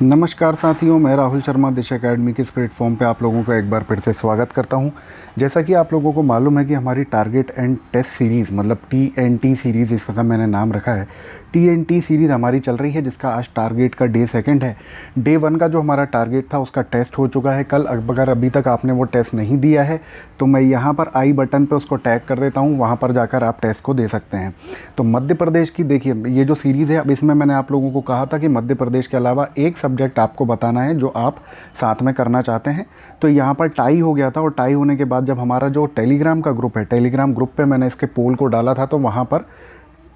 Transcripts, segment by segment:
नमस्कार साथियों, मैं राहुल शर्मा दिशा एकेडमी के इस प्लेटफॉर्म पे आप लोगों का एक बार फिर से स्वागत करता हूं। जैसा कि आप लोगों को मालूम है कि हमारी टारगेट एंड टेस्ट सीरीज़ मतलब TNT सीरीज़ इसका मैंने नाम रखा है। TNT सीरीज़ हमारी चल रही है जिसका आज टारगेट का डे 2 है। डे 1 का जो हमारा टारगेट था उसका टेस्ट हो चुका है कल। अगर अभी तक आपने वो टेस्ट नहीं दिया है तो मैं यहाँ पर आई बटन पे उसको टैग कर देता हूँ, वहाँ पर जाकर आप टेस्ट को दे सकते हैं। तो मध्य प्रदेश की देखिए ये जो सीरीज़ है, अब इसमें मैंने आप लोगों को कहा था कि मध्य प्रदेश के अलावा एक सब्जेक्ट आपको बताना है जो आप साथ में करना चाहते हैं। तो यहाँ पर टाई हो गया था और टाई होने के बाद जब हमारा जो टेलीग्राम का ग्रुप है, टेलीग्राम ग्रुप पे मैंने इसके पोल को डाला था तो वहाँ पर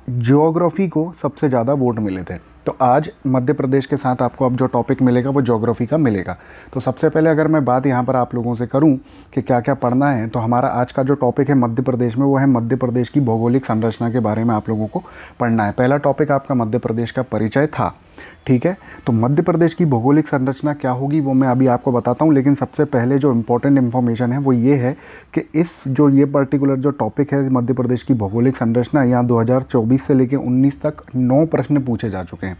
ज्योग्राफी को सबसे ज़्यादा वोट मिले थे। तो आज मध्य प्रदेश के साथ आपको अब जो टॉपिक मिलेगा वो ज्योग्राफी का मिलेगा। तो सबसे पहले अगर मैं बात यहाँ पर आप लोगों से करूँ कि क्या क्या पढ़ना है, तो हमारा आज का जो टॉपिक है मध्य प्रदेश में वो है मध्य प्रदेश की भौगोलिक संरचना के बारे में आप लोगों को पढ़ना है। पहला टॉपिक आपका मध्य प्रदेश का परिचय था, ठीक है। तो मध्य प्रदेश की भौगोलिक संरचना क्या होगी वो मैं अभी आपको बताता हूँ, लेकिन सबसे पहले जो इम्पोर्टेंट इन्फॉर्मेशन है वो ये है कि ये पर्टिकुलर जो टॉपिक है मध्य प्रदेश की भौगोलिक संरचना, यहाँ 2024 से लेकर 19 तक 9 प्रश्न पूछे जा चुके हैं।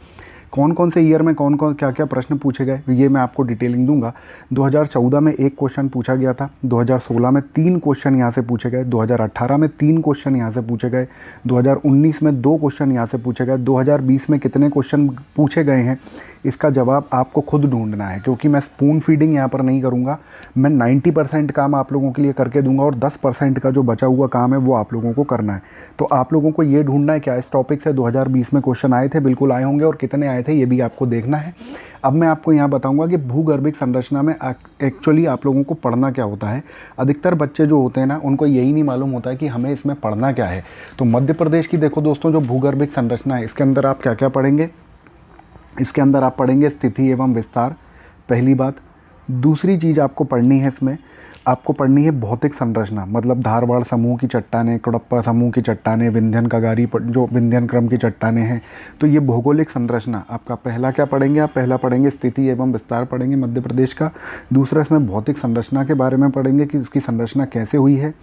कौन कौन से ईयर में कौन कौन क्या क्या प्रश्न पूछे गए ये मैं आपको डिटेलिंग दूंगा। 2014 में एक क्वेश्चन पूछा गया था, 2016 में 3 क्वेश्चन यहाँ से पूछे गए, 2018 में 3 क्वेश्चन यहाँ से पूछे गए, 2019 में 2 क्वेश्चन यहाँ से पूछे गए, 2020 में कितने क्वेश्चन पूछे गए हैं इसका जवाब आपको खुद ढूंढना है, क्योंकि मैं स्पून फीडिंग यहाँ पर नहीं करूँगा। मैं 90% काम आप लोगों के लिए करके दूंगा और 10% का जो बचा हुआ काम है वो आप लोगों को करना है। तो आप लोगों को ये ढूंढना है क्या इस टॉपिक से 2020 में क्वेश्चन आए थे, बिल्कुल आए होंगे, और कितने आए थे ये भी आपको देखना है। अब मैं आपको यहाँ बताऊंगा कि भूगर्भिक संरचना में एक्चुअली आप लोगों को पढ़ना क्या होता है। अधिकतर बच्चे जो होते हैं ना उनको यही नहीं मालूम होता है कि हमें इसमें पढ़ना क्या है। तो मध्य प्रदेश की देखो दोस्तों, जो भूगर्भिक संरचना है इसके अंदर आप क्या क्या पढ़ेंगे, इसके अंदर आप पढ़ेंगे स्थिति एवं विस्तार, पहली बात। दूसरी चीज़ आपको पढ़नी है, इसमें आपको पढ़नी है भौतिक संरचना, मतलब धारवाड़ समूह की चट्टानें, कडप्पा समूह की चट्टानें, विंध्यन कगारी जो विंध्यन क्रम की चट्टानें हैं। तो ये भौगोलिक संरचना आपका पहला क्या पढ़ेंगे, आप पहला पढ़ेंगे स्थिति एवं विस्तार पढ़ेंगे मध्य प्रदेश का। दूसरा इसमें भौतिक संरचना के बारे में पढ़ेंगे कि उसकी संरचना कैसे हुई है।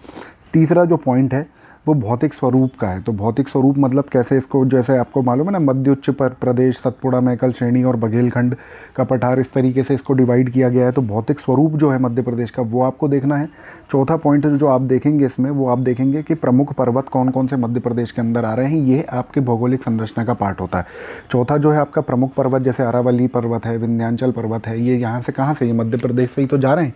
तीसरा जो पॉइंट है वो भौतिक स्वरूप का है। तो भौतिक स्वरूप मतलब कैसे इसको, जैसे आपको मालूम है ना मध्य उच्च प्रदेश, सतपुड़ा, मैकल श्रेणी और बघेलखंड का पठार, इस तरीके से इसको डिवाइड किया गया है। तो भौतिक स्वरूप जो है मध्य प्रदेश का वो आपको देखना है। चौथा पॉइंट जो आप देखेंगे इसमें वो आप देखेंगे कि प्रमुख पर्वत कौन कौन से मध्य प्रदेश के अंदर आ रहे हैं, ये आपके भौगोलिक संरचना का पार्ट होता है। चौथा जो है आपका प्रमुख पर्वत, जैसे अरावली पर्वत है, विंध्याचल पर्वत है, ये यहाँ से कहाँ से, ये मध्य प्रदेश से ही तो जा रहे हैं।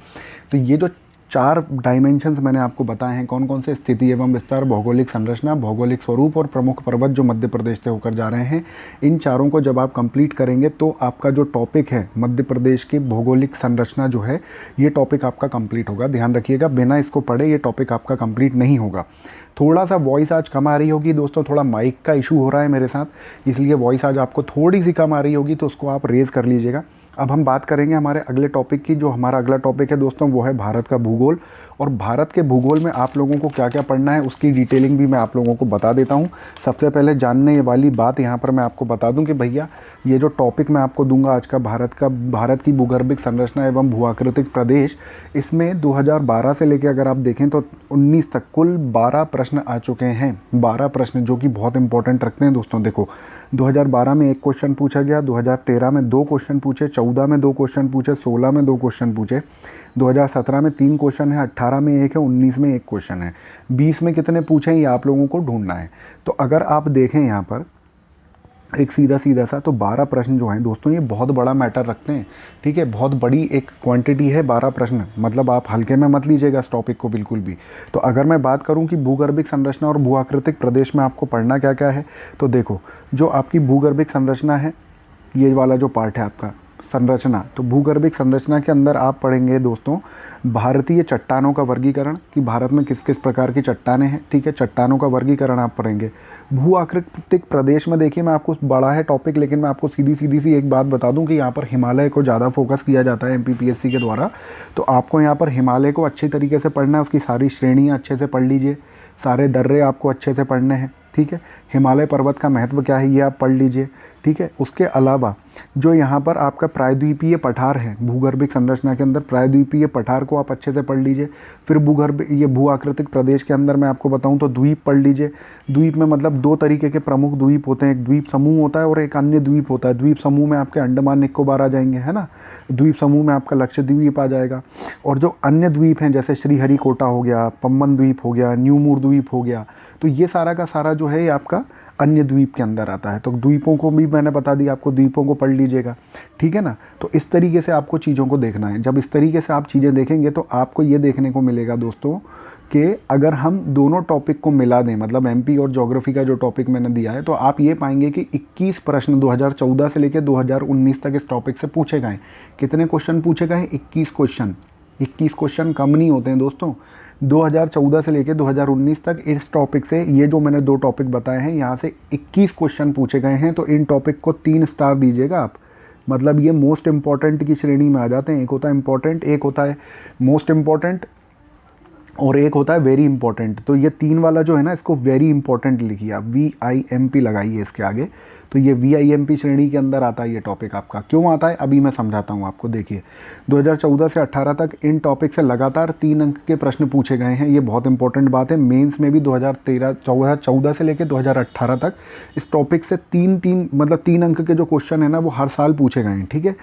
तो ये जो 4 डायमेंशंस मैंने आपको बताए हैं कौन कौन से, स्थिति एवं विस्तार, भौगोलिक संरचना, भौगोलिक स्वरूप और प्रमुख पर्वत जो मध्य प्रदेश से होकर जा रहे हैं, इन चारों को जब आप कंप्लीट करेंगे तो आपका जो टॉपिक है मध्य प्रदेश की भौगोलिक संरचना जो है ये टॉपिक आपका कंप्लीट होगा। ध्यान रखिएगा, बिना इसको पढ़े ये टॉपिक आपका कंप्लीट नहीं होगा। थोड़ा सा वॉइस आज कम आ रही होगी दोस्तों, थोड़ा माइक का इशू हो रहा है मेरे साथ, इसलिए वॉइस आज आपको थोड़ी सी कम आ रही होगी, तो उसको आप रेज़ कर लीजिएगा। अब हम बात करेंगे हमारे अगले टॉपिक की। जो हमारा अगला टॉपिक है दोस्तों वो है भारत का भूगोल। और भारत के भूगोल में आप लोगों को क्या क्या पढ़ना है उसकी डिटेलिंग भी मैं आप लोगों को बता देता हूँ। सबसे पहले जानने वाली बात यहाँ पर मैं आपको बता दूँ कि भैया ये जो टॉपिक मैं आपको दूंगा आज का भारत की भूगर्भिक संरचना एवं भूआकृतिक प्रदेश, इसमें 2012 से लेकर अगर आप देखें तो 19 तक कुल 12 प्रश्न आ चुके हैं। 12 प्रश्न जो कि बहुत इंपॉर्टेंट रखते हैं दोस्तों। देखो 2012 में 1 क्वेश्चन पूछा गया, 2013 में 2 क्वेश्चन पूछे, 14 में 2 क्वेश्चन पूछे, 16 में 2 क्वेश्चन पूछे, 2017 में 3 क्वेश्चन है, 18 में 1 है, 19 में 1 क्वेश्चन है, 20 में कितने पूछे ये आप लोगों को ढूंढना है। तो अगर आप देखें यहाँ पर एक सीधा सा, तो 12 प्रश्न जो हैं दोस्तों ये बहुत बड़ा मैटर रखते हैं, ठीक है। बहुत बड़ी एक क्वांटिटी है 12 प्रश्न, मतलब आप हल्के में मत लीजिएगा इस टॉपिक को बिल्कुल भी। तो अगर मैं बात करूं कि भूगर्भिक संरचना और भूआकृतिक प्रदेश में आपको पढ़ना क्या क्या है, तो देखो जो आपकी भूगर्भिक संरचना है, ये वाला जो पार्ट है आपका संरचना, तो भूगर्भिक संरचना के अंदर आप पढ़ेंगे दोस्तों भारतीय चट्टानों का वर्गीकरण, कि भारत में किस किस प्रकार की चट्टानें हैं, ठीक है। चट्टानों का वर्गीकरण आप पढ़ेंगे। भू आकृतिक प्रदेश में देखिए, मैं आपको बड़ा है टॉपिक, लेकिन मैं आपको सीधी सी एक बात बता दूं कि यहाँ पर हिमालय को ज़्यादा फोकस किया जाता है MPPSC के द्वारा। तो आपको यहाँ पर हिमालय को अच्छी तरीके से पढ़ना है, उसकी सारी श्रेणियाँ अच्छे से पढ़ लीजिए, सारे दर्रे आपको अच्छे से पढ़ने हैं, ठीक है। हिमालय पर्वत का महत्व क्या है ये आप पढ़ लीजिए, ठीक है। उसके अलावा जो यहाँ पर आपका प्रायद्वीपीय पठार है, भूगर्भिक संरचना के अंदर प्रायद्वीपीय पठार को आप अच्छे से पढ़ लीजिए। फिर भूगर्भ ये भू आकृतिक प्रदेश के अंदर मैं आपको बताऊँ तो द्वीप पढ़ लीजिए। द्वीप में मतलब दो तरीके के प्रमुख द्वीप होते हैं, एक द्वीप समूह होता है और एक अन्य द्वीप होता है। द्वीप समूह में आपके अंडमान निकोबार आ जाएंगे, है ना। द्वीप समूह में आपका लक्षद्वीप आ जाएगा। और जो अन्य द्वीप हैं जैसे श्रीहरिकोटा हो गया, पम्बन द्वीप हो गया, न्यूमूर द्वीप हो गया, तो ये सारा का सारा जो है ये आपका अन्य द्वीप के अंदर आता है। तो द्वीपों को भी मैंने बता दिया आपको, द्वीपों को पढ़ लीजिएगा, ठीक है ना। तो इस तरीके से आपको चीज़ों को देखना है। जब इस तरीके से आप चीज़ें देखेंगे तो आपको ये देखने को मिलेगा दोस्तों कि अगर हम दोनों टॉपिक को मिला दें, मतलब एमपी और ज्योग्राफी का जो टॉपिक मैंने दिया है, तो आप ये पाएंगे कि 21 प्रश्न 2014 से लेकर 2019 तक इस टॉपिक से पूछे गए। कितने क्वेश्चन पूछे गए? 21 क्वेश्चन। 21 क्वेश्चन कम नहीं होते हैं दोस्तों। 2014 से लेकर 2019 तक इस टॉपिक से, ये जो मैंने दो टॉपिक बताए हैं, यहाँ से 21 क्वेश्चन पूछे गए हैं। तो इन टॉपिक को 3 स्टार दीजिएगा आप। मतलब ये मोस्ट इम्पॉर्टेंट की श्रेणी में आ जाते हैं। एक होता है इम्पॉर्टेंट, एक होता है मोस्ट इम्पॉर्टेंट और एक होता है वेरी इंपॉर्टेंट। तो ये 3 वाला जो है ना, इसको वेरी इंपॉर्टेंट लिखिए आप, VIMP लगाइए इसके आगे। तो ये VIMP श्रेणी के अंदर आता है ये टॉपिक आपका। क्यों आता है अभी मैं समझाता हूँ आपको। देखिए 2014 से 18 तक इन टॉपिक से लगातार 3 अंक के प्रश्न पूछे गए हैं। ये बहुत इंपॉर्टेंट बात है। मेंस में भी 2014 से लेकर 2018 तक इस टॉपिक से 3 अंक के जो क्वेश्चन है ना, वो हर साल पूछे गए हैं, ठीक है।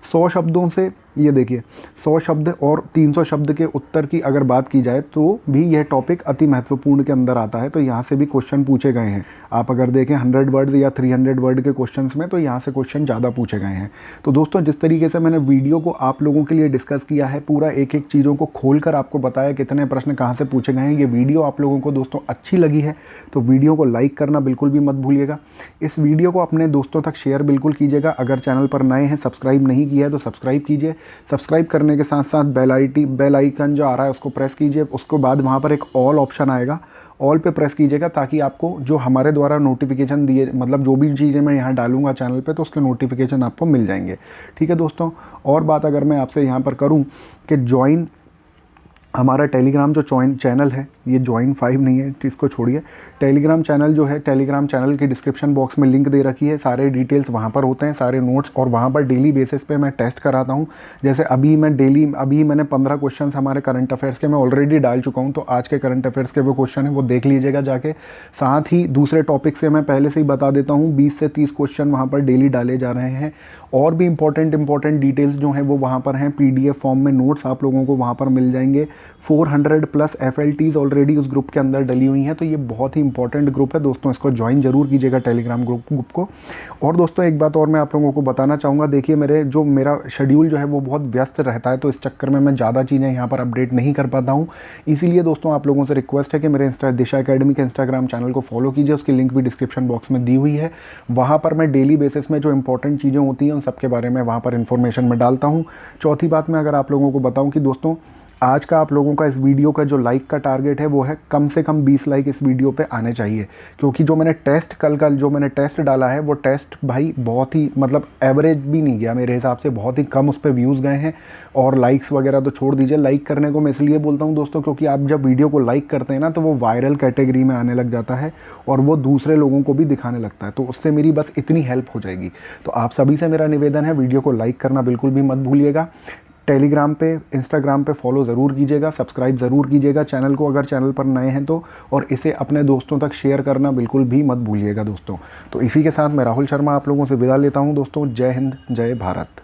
100 शब्दों से, ये देखिए 100 शब्द और 300 शब्द के उत्तर की अगर बात की जाए तो भी यह टॉपिक अति महत्वपूर्ण के अंदर आता है। तो यहाँ से भी क्वेश्चन पूछे गए हैं। आप अगर देखें 100 वर्ड या 300 वर्ड के क्वेश्चंस में, तो यहाँ से क्वेश्चन ज़्यादा पूछे गए हैं। तो दोस्तों जिस तरीके से मैंने वीडियो को आप लोगों के लिए डिस्कस किया है, पूरा एक एक चीज़ों को खोल कर आपको बताया कितने प्रश्न कहाँ से पूछे गए हैं, ये वीडियो आप लोगों को दोस्तों अच्छी लगी है तो वीडियो को लाइक करना बिल्कुल भी मत भूलिएगा। इस वीडियो को अपने दोस्तों तक शेयर बिल्कुल कीजिएगा। अगर चैनल पर नए हैं, सब्सक्राइब नहीं किया है तो सब्सक्राइब कीजिए। सब्सक्राइब करने के साथ साथ बेल आइकन जो आ रहा है उसको प्रेस कीजिए। उसके बाद वहाँ पर एक ऑल ऑप्शन आएगा, ऑल पे प्रेस कीजिएगा, ताकि आपको जो हमारे द्वारा नोटिफिकेशन दिए, मतलब जो भी चीज़ें मैं यहाँ डालूंगा चैनल पे, तो उसके नोटिफिकेशन आपको मिल जाएंगे, ठीक है दोस्तों। और बात अगर मैं आपसे यहाँ पर करूँ कि ज्वाइन हमारा टेलीग्राम जो चैनल है, ये ज्वाइन 5 नहीं है, इसको छोड़िए। टेलीग्राम चैनल जो है, टेलीग्राम चैनल की डिस्क्रिप्शन बॉक्स में लिंक दे रखी है। सारे डिटेल्स वहाँ पर होते हैं, सारे नोट्स, और वहाँ पर डेली बेसिस पे मैं टेस्ट कराता हूँ। जैसे अभी मैंने 15 क्वेश्चन हमारे करंट अफेयर्स के मैं ऑलरेडी डाल चुका हूँ। तो आज के करंट अफेयर्स के वो क्वेश्चन है, वो देख लीजिएगा जाके। साथ ही दूसरे टॉपिक से मैं पहले से ही बता देता हूँ, 20 से 30 क्वेश्चन वहाँ पर डेली डाले जा रहे हैं। और भी इंपॉर्टेंट डिटेल्स जो हैं वो वहाँ पर हैं। PDF फॉर्म में नोट्स आप लोगों को वहाँ पर मिल जाएंगे। 400 प्लस FLTs ऑलरेडी उस ग्रुप के अंदर डली हुई हैं। तो ये बहुत ही इंपॉर्टेंट ग्रुप है दोस्तों, इसको ज्वाइन जरूर कीजिएगा टेलीग्राम ग्रुप को। और दोस्तों एक बात और मैं आप लोगों को बताना चाहूँगा। देखिए मेरा शेड्यूल जो है वो बहुत व्यस्त रहता है, तो इस चक्कर में मैं ज़्यादा चीज़ें यहाँ पर अपडेट नहीं कर पाता हूँ। इसीलिए दोस्तों आप लोगों से रिक्वेस्ट है कि मेरे दिशा एकेडमी के इंस्टाग्राम चैनल को फॉलो कीजिए। उसकी लिंक भी डिस्क्रिप्शन बॉक्स में दी हुई है। वहाँ पर मैं डेली बेसिस में जो इंपॉर्टेंट चीज़ें होती हैं उन सबके बारे में वहाँ पर इन्फॉर्मेशन में डालता हूँ। चौथी बात मैं अगर आप लोगों को बताऊँ कि दोस्तों आज का आप लोगों का इस वीडियो का जो लाइक का टारगेट है वो है कम से कम 20 लाइक इस वीडियो पे आने चाहिए। क्योंकि जो मैंने टेस्ट डाला है वो टेस्ट भाई बहुत ही मतलब एवरेज भी नहीं गया मेरे हिसाब से, बहुत ही कम उस पर व्यूज़ गए हैं। और लाइक्स वगैरह तो छोड़ दीजिए। लाइक करने को मैं इसलिए बोलता हूँ दोस्तों, क्योंकि आप जब वीडियो को लाइक करते हैं ना, तो वो वायरल कैटेगरी में आने लग जाता है और वो दूसरे लोगों को भी दिखाने लगता है। तो उससे मेरी बस इतनी हेल्प हो जाएगी। तो आप सभी से मेरा निवेदन है, वीडियो को लाइक करना बिल्कुल भी मत भूलिएगा। टेलीग्राम पे, इंस्टाग्राम पे फॉलो ज़रूर कीजिएगा, सब्सक्राइब ज़रूर कीजिएगा चैनल को अगर चैनल पर नए हैं तो, और इसे अपने दोस्तों तक शेयर करना बिल्कुल भी मत भूलिएगा दोस्तों। तो इसी के साथ मैं राहुल शर्मा आप लोगों से विदा लेता हूं दोस्तों। जय हिंद, जय भारत।